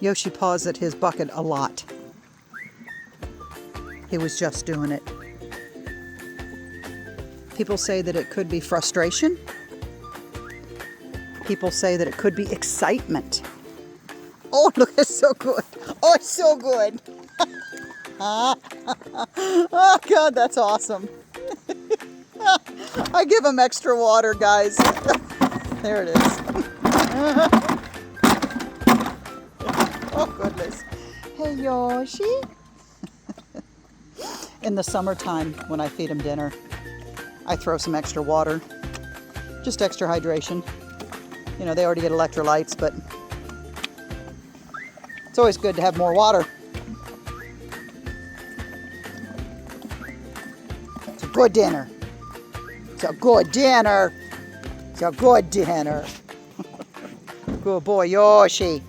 Yoshi paws at his bucket a lot. He was just doing it. People say that it could be frustration. People say that it could be excitement. Oh, look, it's so good. Oh, it's so good. Oh, God, that's awesome. I give him extra water, guys. There it is. Oh, goodness. Hey, Yoshi. In the summertime, when I feed him dinner, I throw some extra water. Just extra hydration. You know, they already get electrolytes, but it's always good to have more water. It's a good dinner. It's a good dinner. It's a good dinner. Good boy, Yoshi.